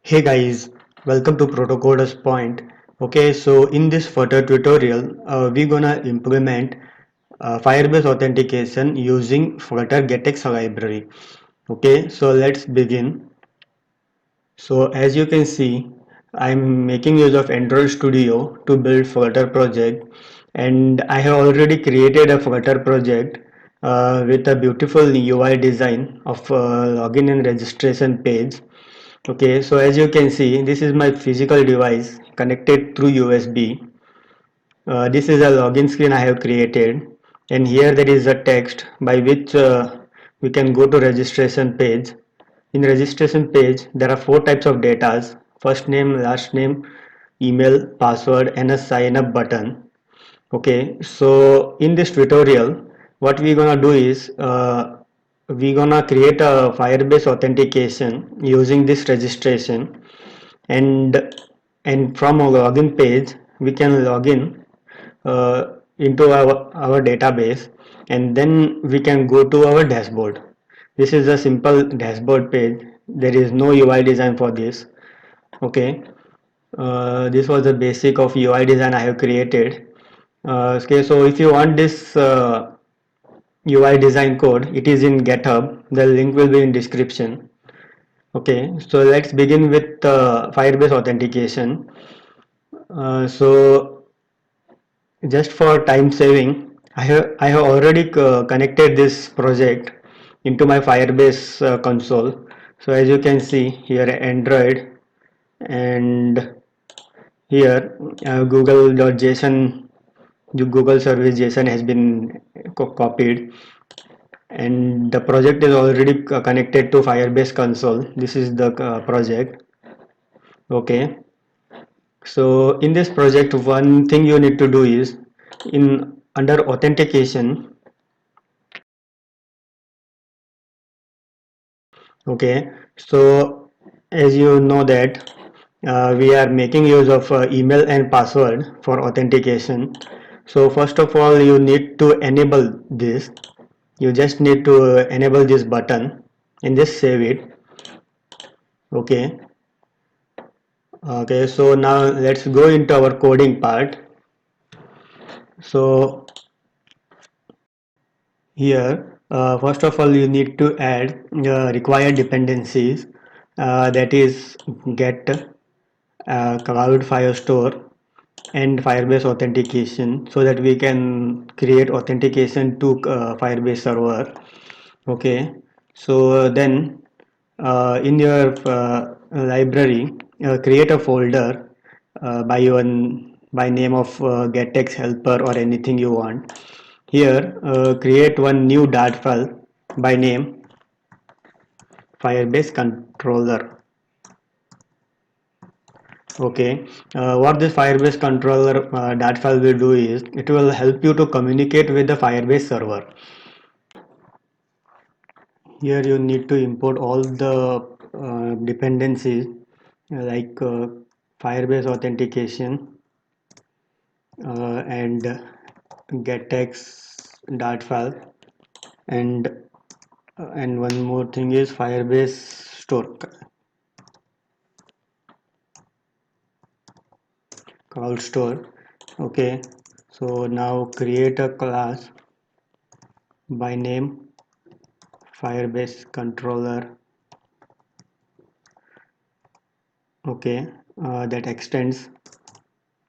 Hey guys, welcome to Protocoders Point. Okay, so in this further tutorial, we're gonna implement Firebase authentication using Flutter GetX library. Okay, so let's begin. So as you can see, I'm making use of Android Studio to build Flutter project, and I have already created a Flutter project with a beautiful UI design of login and registration page. Okay, so as you can see, this is my physical device connected through USB. This is a login screen I have created, and here there is a text by which we can go to registration page. In registration page, there are four types of data: first name, last name, email, password, and a sign up button. Okay, so in this tutorial, what we're gonna do is we're gonna create a Firebase authentication using this registration, and from our login page we can log in into our database, and then we can go to our dashboard. This is a simple dashboard page. There is no UI design for this. Okay, this was the basic of UI design I have created. Okay, so if you want this UI design code, it is in GitHub. The link will be in description. Okay, so let's begin with Firebase authentication. So just for time saving, I have already connected this project into my Firebase console. So as you can see here, Android, and here Google.json, the Google service JSON has been copied, and the project is already connected to Firebase console. This is the project. Okay, so in this project, one thing you need to do is in under authentication. Okay, so as you know that we are making use of email and password for authentication. So first of all, you need to enable this. You just need to enable this button and just save it. Okay, okay, so now let's go into our coding part. So here, first of all, you need to add required dependencies, that is get cloud firestore and Firebase authentication, so that we can create authentication to Firebase server. Okay, so then in your library, create a folder by your by name of getx helper or anything you want. Here create one new dart file by name Firebase controller. Okay, what this Firebase controller dart file will do is it will help you to communicate with the Firebase server. Here you need to import all the dependencies like Firebase authentication and getx dart file, and one more thing is Firebase store, cloud store. Okay, so now create a class by name Firebase controller. Okay, that extends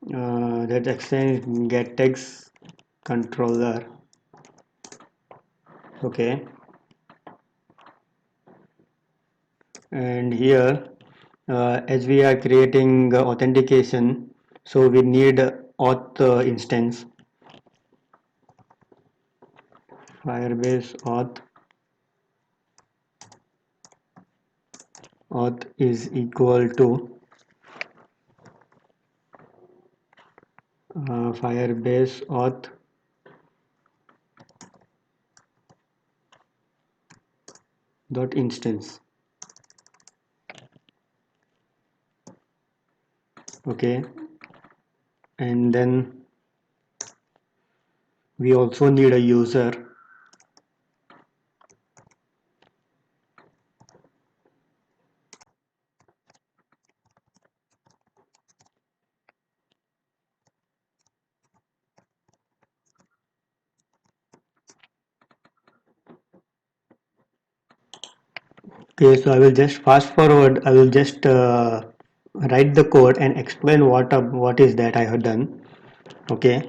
getx controller. Okay, and here as we are creating authentication, so we need auth instance. Firebase auth is equal to Firebase auth dot instance. Okay, and then we also need a user. Okay, so I will just fast forward. I will just write the code and explain what is that I have done. Okay.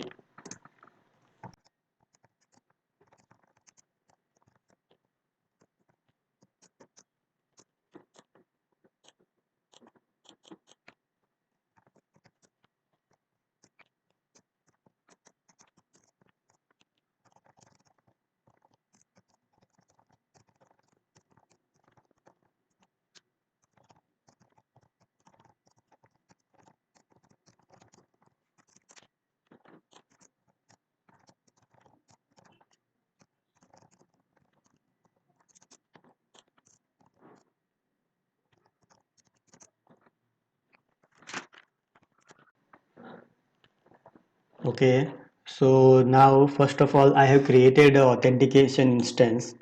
Okay. So now, first of all, I have created a authentication instance.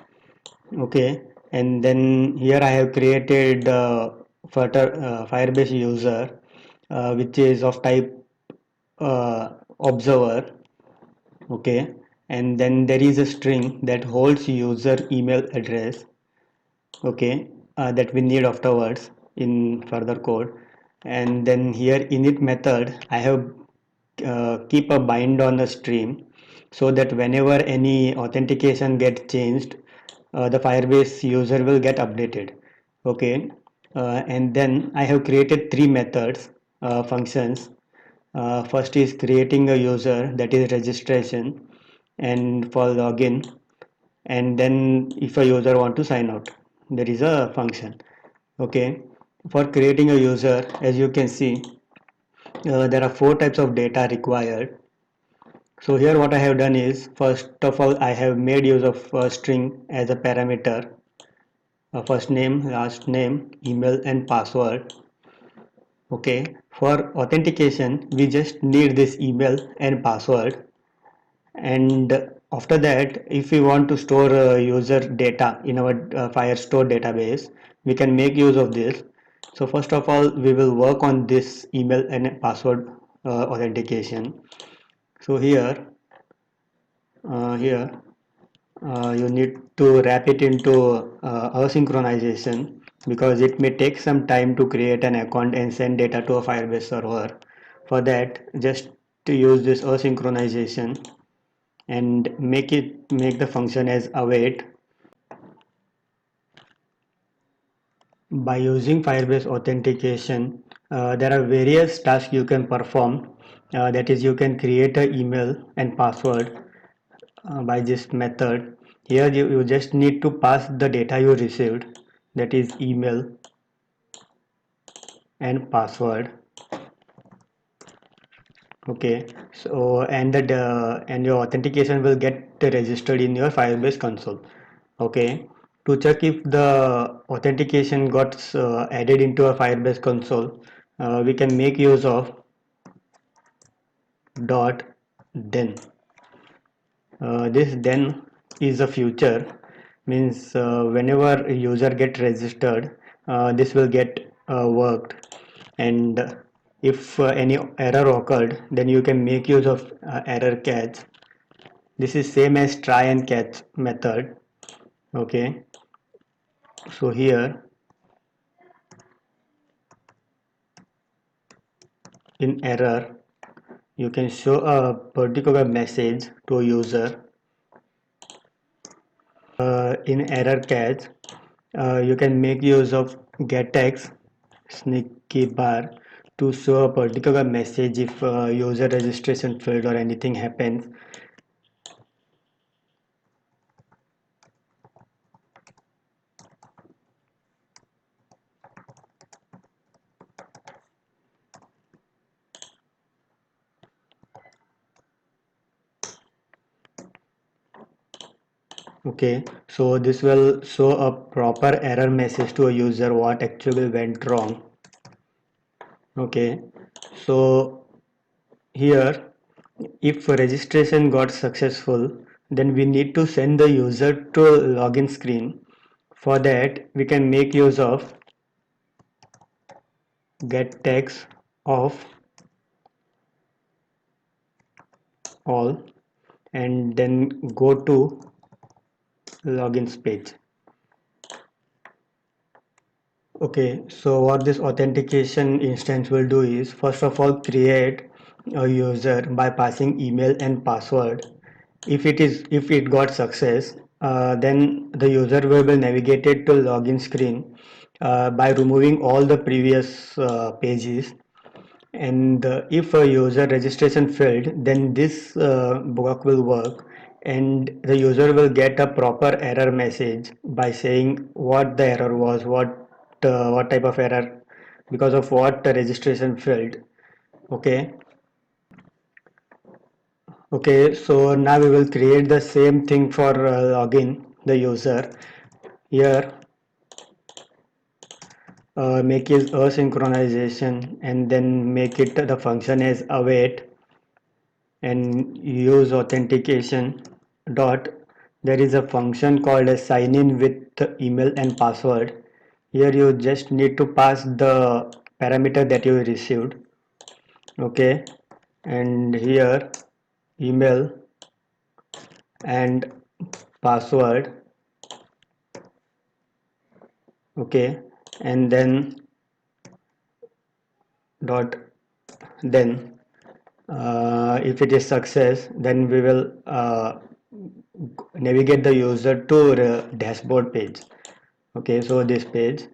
Okay, and then here I have created Firebase user, which is of type observer. Okay, and then there is a string that holds user email address. Okay, that we need afterwards in further code. And then here init method I have keep a bind on the stream, so that whenever any authentication gets changed, the Firebase user will get updated. Okay, and then I have created three methods, functions. First is creating a user, that is registration, and for login, and then if a user want to sign out, there is a function. Okay, for creating a user, as you can see, there are four types of data required. So here what I have done is, first of all, I have made use of a string as a parameter, first name, last name, email and password. Okay, for authentication we just need this email and password, and after that, if we want to store user data in our Firestore database, we can make use of this. So first of all, we will work on this email and password authentication. So here you need to wrap it into asynchronization, because it may take some time to create an account and send data to a Firebase server. For that, just to use this asynchronization and make the function as await. By using Firebase authentication, there are various tasks you can perform. That is, you can create an email and password by this method. Here you just need to pass the data you received, that is email and password. Okay, so and your authentication will get registered in your Firebase console. Okay, to check if the authentication got added into a Firebase console, we can make use of dot then. This then is a future, means whenever a user get registered, this will get worked, and if any error occurred, then you can make use of error catch. This is same as try and catch method. Okay, so here in error, you can show a particular message to a user. In error catch, you can make use of getX sneaky bar to show a particular message if user registration failed or anything happens. Okay, so this will show a proper error message to a user what actually went wrong. Okay, so here, if registration got successful, then we need to send the user to login screen. For that, we can make use of get text of all, and then go to logins page. Okay, so what this authentication instance will do is first of all create a user by passing email and password. If it got success, then the user will be navigated to login screen by removing all the previous pages. And if a user registration failed, then this block will work, and the user will get a proper error message by saying what the error was, what type of error, because of what the registration failed. Okay. Okay, so now we will create the same thing for login the user. Here, make is asynchronization, and then make it the function as await, and use authentication dot. There is a function called as sign in with email and password. Here you just need to pass the parameter that you received. Okay, and here email and password. Okay, and then dot, then if it is success, then we will navigate the user to the dashboard page. Okay, so this page.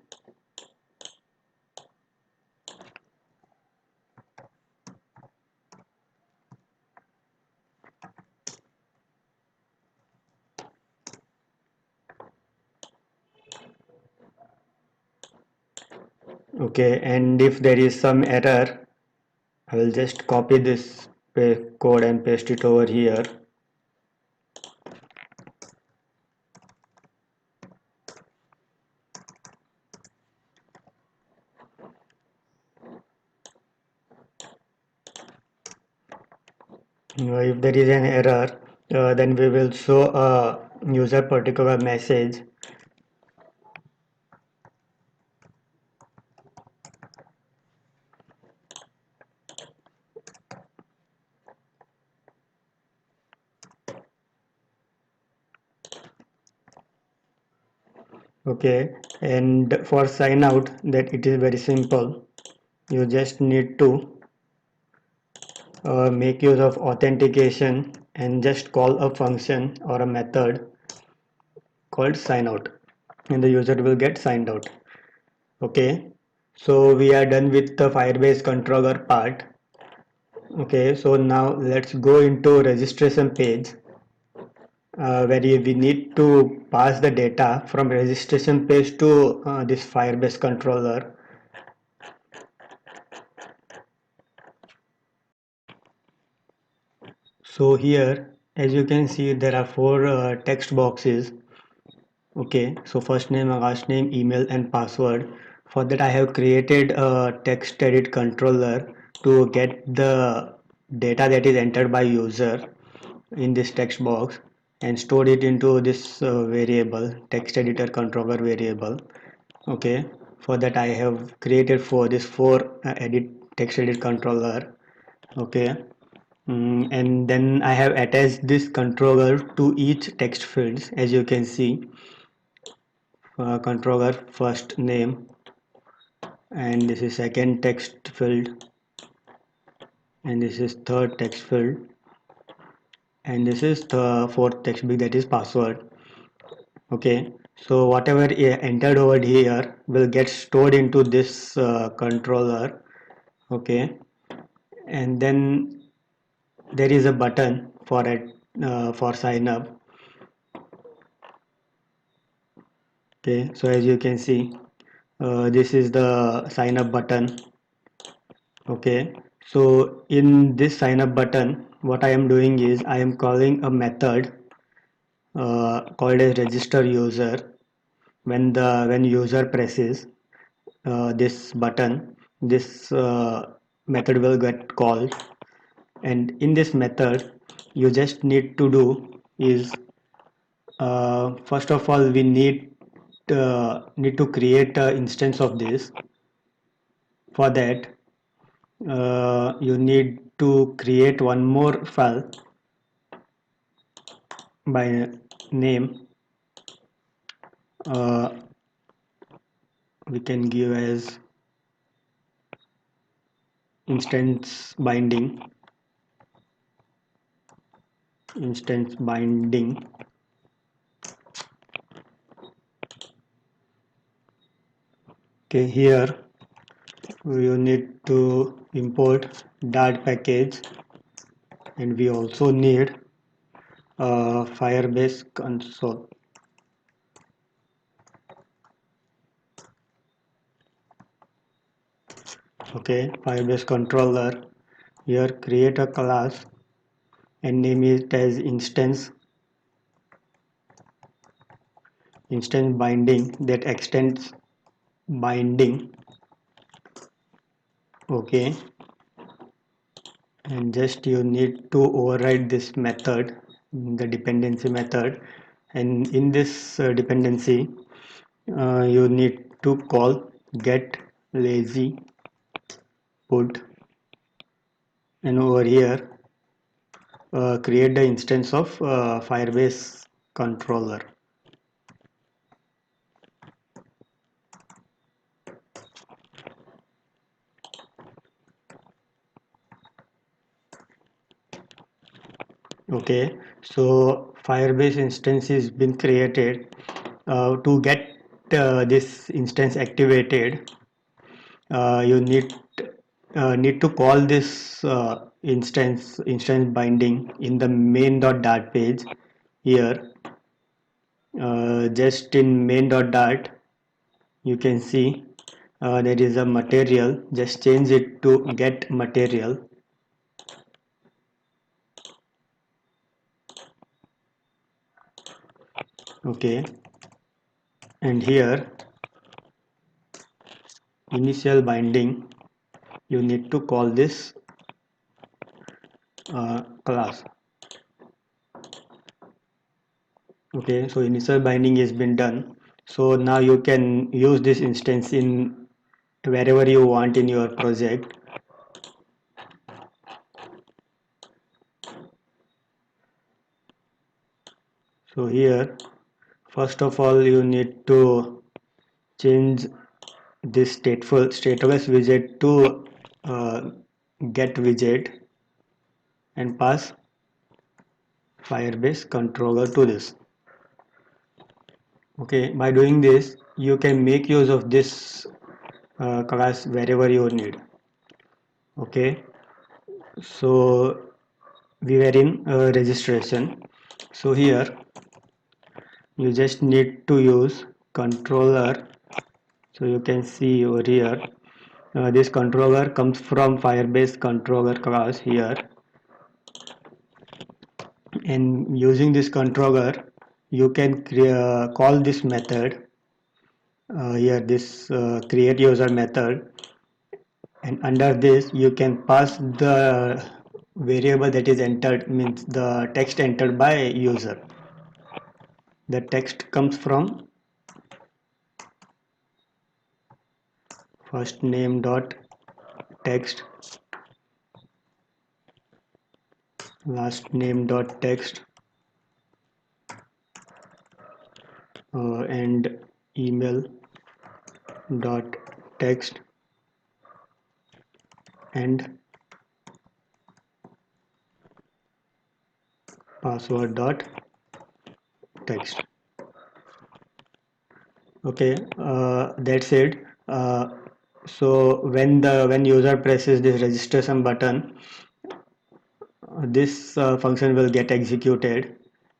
Okay, and if there is some error, I will just copy this code and paste it over here. If there is an error, then we will show a user particular message. Okay, and for sign out, that it is very simple. You just need to make use of authentication and just call a function or a method called sign out, and the user will get signed out. Okay, so we are done with the Firebase controller part. Okay, so now let's go into registration page, where we need to pass the data from registration page to this Firebase controller. So here, as you can see, there are four text boxes. Okay, so first name, last name, email, and password. For that, I have created a text edit controller to get the data that is entered by user in this text box and store it into this variable, text editor controller variable. Okay, for that I have created for this four edit text edit controller. Okay. And then I have attached this controller to each text fields, as you can see. Controller first name, and this is second text field, and this is third text field, and this is the fourth text big, that is password. Okay, so whatever entered over here will get stored into this controller. Okay, and then there is a button for it, for sign up. Okay, so as you can see, this is the sign up button. Okay, so in this sign up button, what I am doing is I am calling a method called as register user. When user presses this button, this method will get called, and in this method you just need to do is, first of all, we need to create an instance of this. For that, you need to create one more file by name, uh, we can give as instance binding. Okay, here you need to import Dart package, and we also need Firebase console. Okay, Firebase controller. Here create a class and name it as instance binding that extends binding. Okay, and just you need to override this method, the dependency method, and in this dependency you need to call get lazy put, and over here create the instance of Firebase controller. Okay, so Firebase instance has been created. To get this instance activated, you need to call this instance binding in the main.dart page. Here, just in main.dart, you can see there is a material. Just change it to get material. Okay, and here initial binding, you need to call this class. Okay, so initial binding has been done. So now you can use this instance in wherever you want in your project. So here, first of all, you need to change this stateless widget to get widget and pass Firebase controller to this. Okay, by doing this, you can make use of this class wherever you need. Okay, so we were in registration. So here you just need to use controller. So you can see over here this controller comes from Firebase controller class here, and using this controller you can call this method here, this create user method, and under this you can pass the variable that is entered, means the text entered by user. The text comes from first name dot text, last name dot text, and email dot text, and password dot text. Okay, that's it. So when user presses this registration button, this function will get executed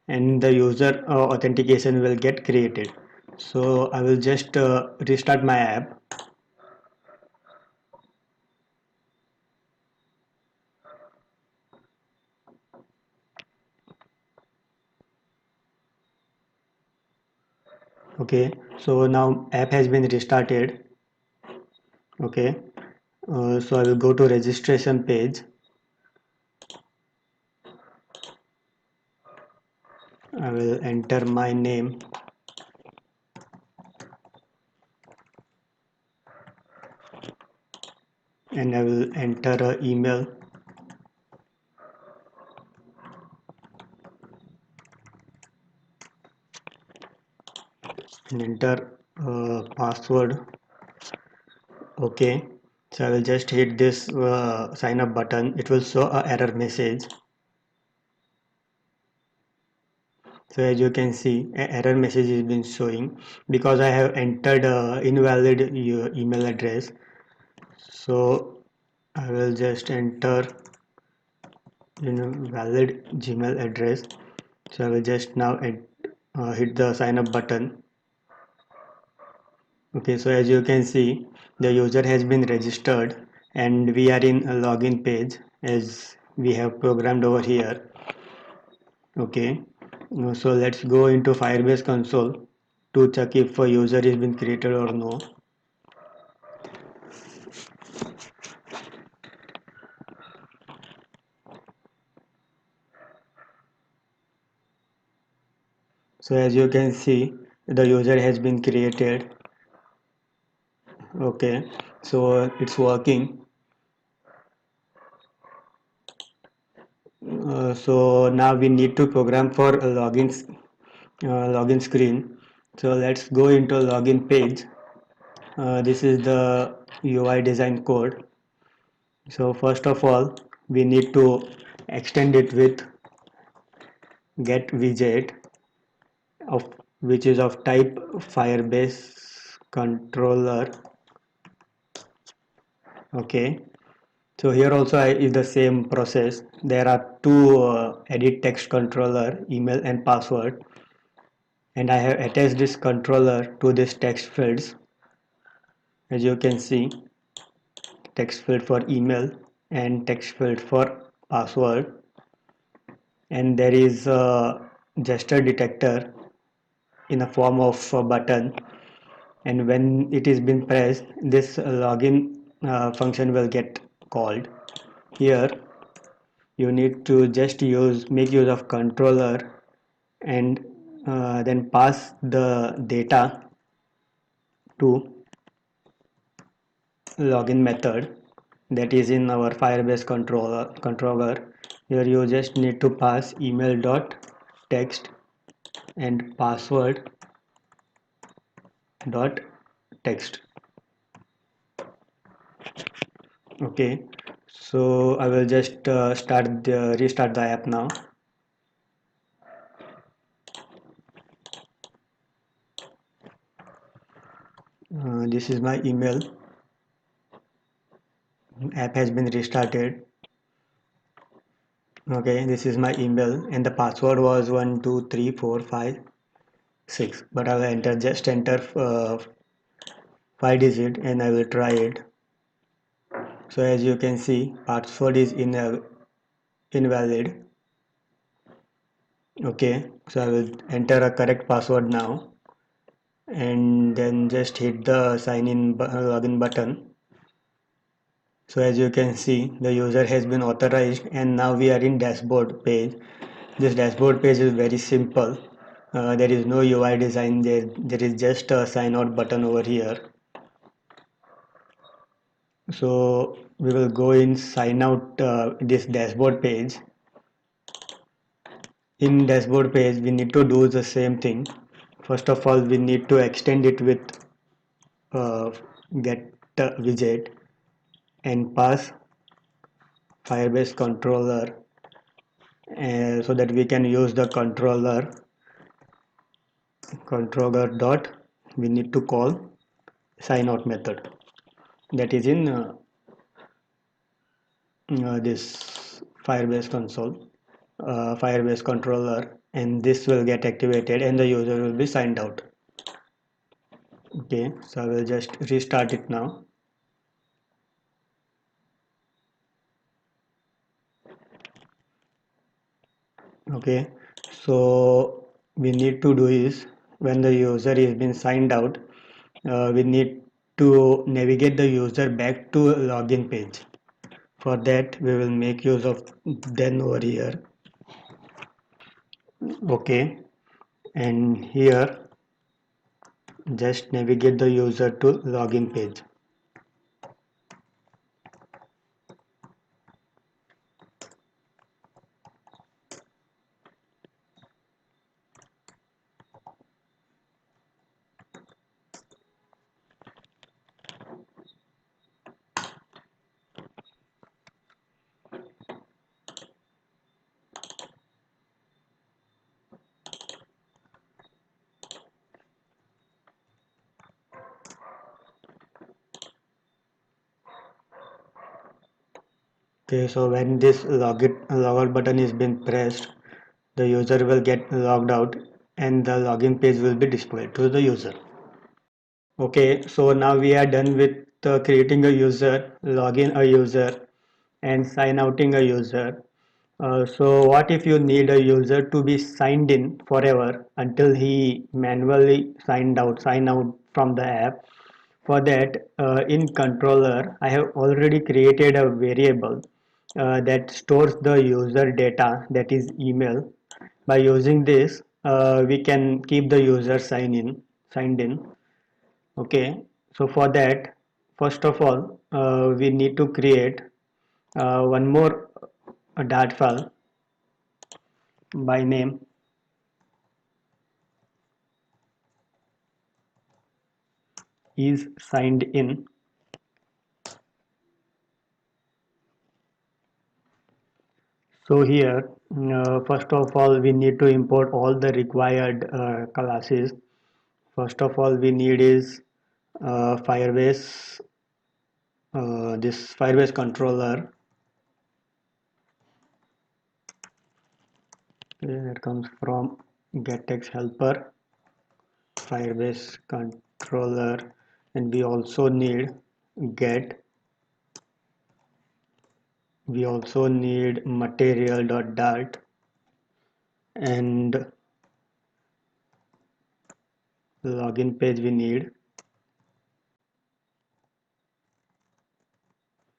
and the user authentication will get created. So I will just restart my app. Okay, so now app has been restarted. Okay, so I will go to registration page. I will enter my name, and I will enter an email, and enter password. Okay, so I will just hit this sign up button. It will show a error message. So as you can see, a error message is been showing because I have entered invalid email address. So I will just enter invalid Gmail address. So I will just now hit the sign up button. Okay, so as you can see, the user has been registered and we are in a login page as we have programmed over here. Okay, so let's go into Firebase console to check if a user has been created or no. So as you can see, the user has been created. Okay, so it's working. So now we need to program for a login screen. So let's go into login page. This is the UI design code. So first of all, we need to extend it with get widget of which is of type Firebase controller. Okay, so here also is the same process. There are two edit text controller, email and password, and I have attached this controller to this text fields. As you can see, text field for email and text field for password, and there is a gesture detector in a form of a button, and when it is been pressed, this login function will get called. Here you need to just make use of controller and then pass the data to login method that is in our Firebase controller. Here you just need to pass email dot text and password dot text. Okay, so I will just restart the app now. This is my email. App has been restarted. Okay, this is my email and the password was 123456, but I will just enter 5 digit and I will try it. So as you can see, password is invalid. Okay, so I will enter a correct password now and then just hit the sign in login button. So as you can see, the user has been authorized and now we are in dashboard page. This dashboard page is very simple. There is no UI design there is just a sign out button over here. So we will go in sign out this dashboard page. In dashboard page we need to do the same thing. First of all, we need to extend it with uh, get widget and pass Firebase controller so that we can use the controller dot we need to call sign out method that is in this Firebase console, Firebase controller, and this will get activated and the user will be signed out. Okay, so I will just restart it now. Okay, so we need to do is when the user is been signed out, we need to navigate the user back to login page. For that we will make use of then over here. Okay, and here just navigate the user to login page. Okay, so when this logout button is been pressed, the user will get logged out and the login page will be displayed to the user. Okay, so now we are done with creating a user, login a user, and sign outing a user. So what if you need a user to be signed in forever until he manually sign out from the app? For that, in controller, I have already created a variable that stores the user data, that is email. By using this, we can keep the user signed in. Okay, so for that, first of all, we need to create one more dart file by name is signed in. So here, first of all, we need to import all the required classes. First of all, we need is Firebase, this Firebase controller. Okay, that comes from gettext helper, Firebase controller, and we also need get. We also need material.dart and login page we need,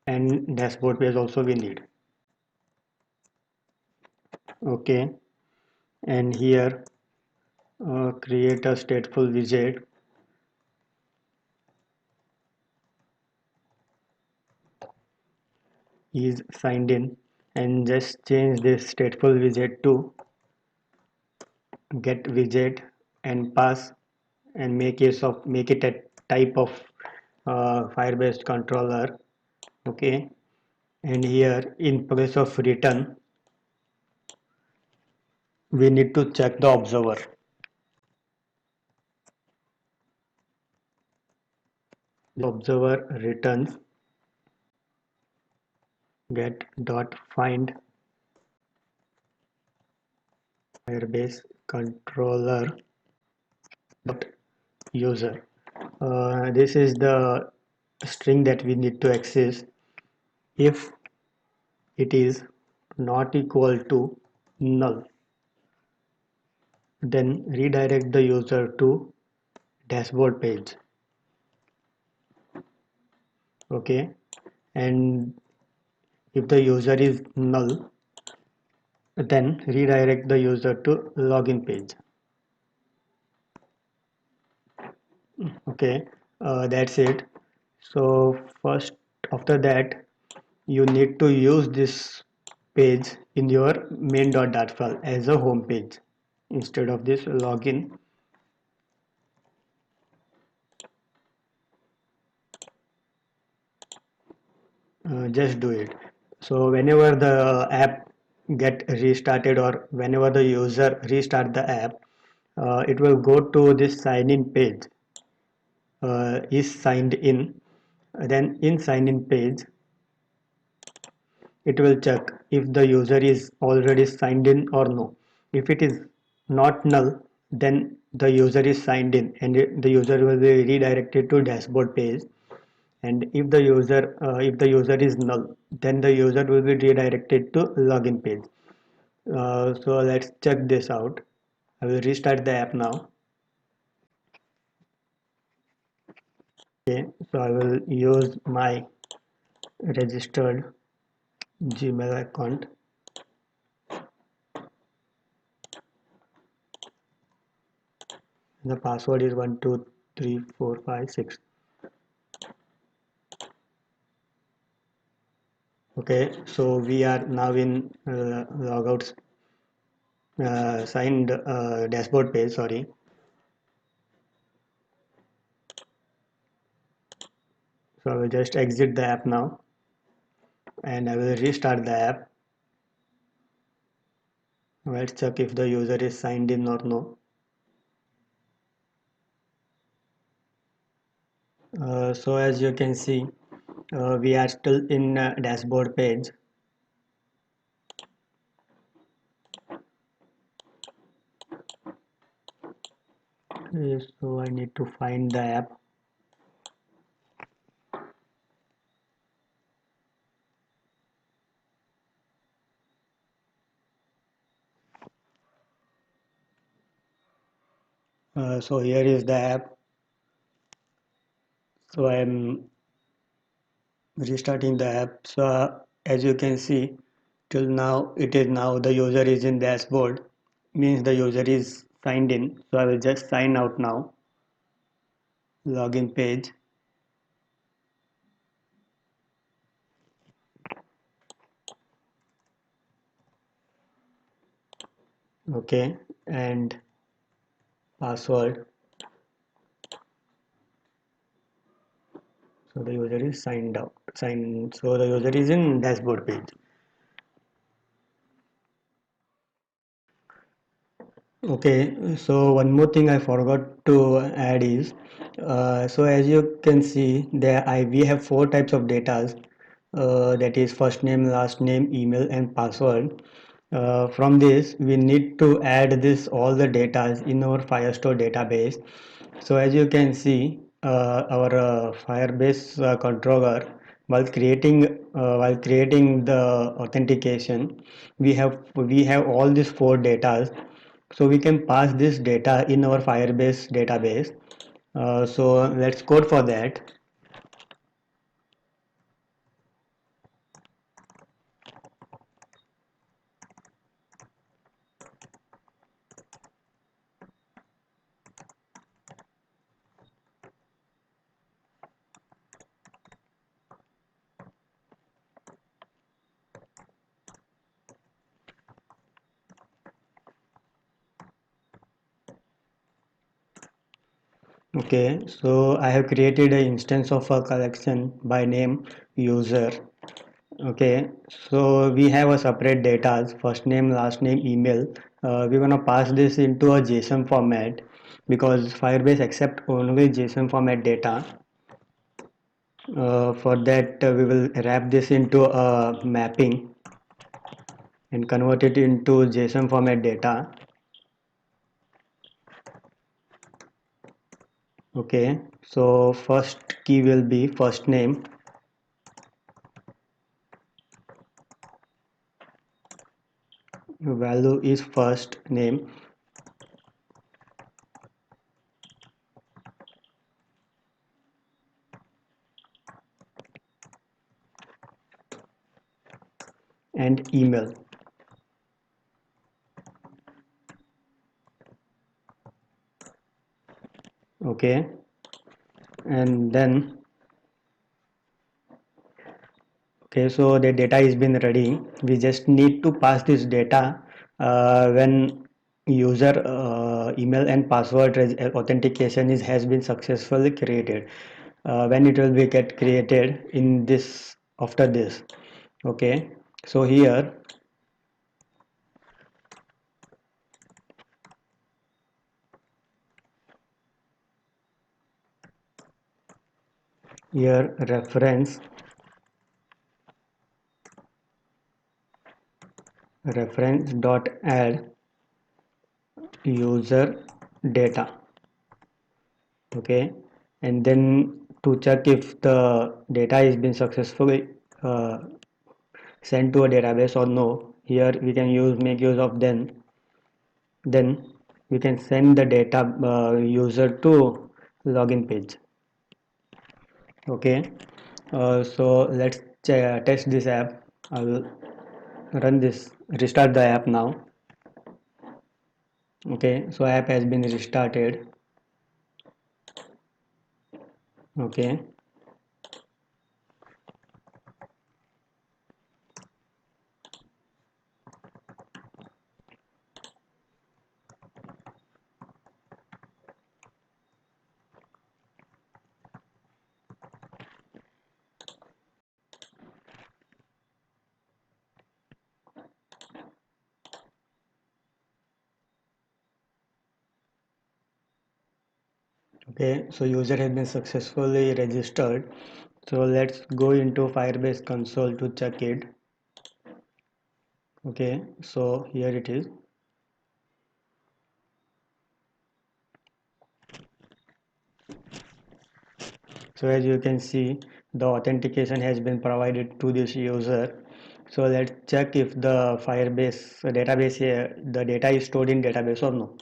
and dashboard page also we need. Okay, and here create a stateful widget is signed in, and just change this stateful widget to get widget and pass, and make it a type of Firebase controller. Okay, and here in place of return we need to check the observer. The observer returns get dot find Firebase controller dot user. This is the string that we need to access. If it is not equal to null, then redirect the user to dashboard page. Okay, and if the user is null, then redirect the user to login page. Okay, that's it. So first, after that, you need to use this page in your main.dart file as a home page instead of this login. Just do it. So whenever the app get restarted or whenever the user restart the app, it will go to this sign in page, is signed in. Then in sign in page it will check if the user is already signed in or no. If it is not null, then the user is signed in and the user will be redirected to dashboard page. And if the user is null, then the user will be redirected to login page. So let's check this out. I will restart the app now. Okay, so I will use my registered Gmail account. The password is 123456. Okay, so we are now in logouts signed dashboard page. Sorry. So I will just exit the app now and I will restart the app. Let's check if the user is signed in or no. So as you can see, we are still in dashboard page. Okay, so I need to find the app. So here is the app. So I am restarting the app. So as you can see, till now it is now the user is in dashboard, means the user is signed in. So I will just sign out now. Login page. Okay, and password. So the user is signed out. So the user is in dashboard page. Okay, so one more thing I forgot to add is, so as you can see, there we have four types of data, that is first name, last name, email, and password. From this, we need to add this all the data in our Firestore database. So as you can see, our Firebase controller, while creating the authentication, we have all these four data, so we can pass this data in our Firebase database. So let's code for that. Okay, so I have created an instance of a collection by name user. Okay, so we have a separate data, first name, last name, email. We're gonna pass this into a JSON format because Firebase accept only JSON format data. For that, we will wrap this into a mapping and convert it into JSON format data. Okay, so first key will be first name, value is first name, and email. Okay, and then okay, so the data is been ready. We just need to pass this data when user email and password authentication is has been successfully created. When it will be get created in this after this. Okay, so here reference dot add user data. Okay, and then to check if the data has been successfully sent to a database or no, here we can make use of then we can send the data user to login page. Okay, so let's test this app. I will run this, restart the app now. Okay, so app has been restarted. Okay, okay, so user has been successfully registered. So let's go into Firebase console to check it. Okay, so here it is. So as you can see, the authentication has been provided to this user. So let's check if the Firebase database here, the data is stored in database or no.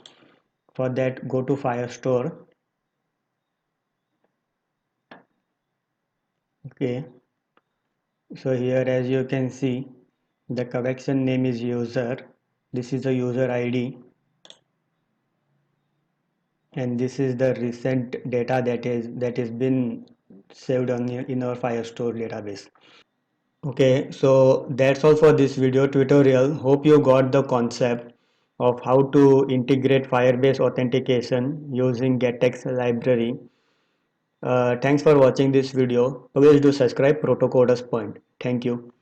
For that, go to Firestore. Okay. So here, as you can see, the collection name is user. This is the user ID, and this is the recent data that is been saved on in our Firestore database. Okay, so that's all for this video tutorial. Hope you got the concept of how to integrate Firebase authentication using GetX library. Thanks for watching this video. Please do subscribe Protocoders Point. Thank you.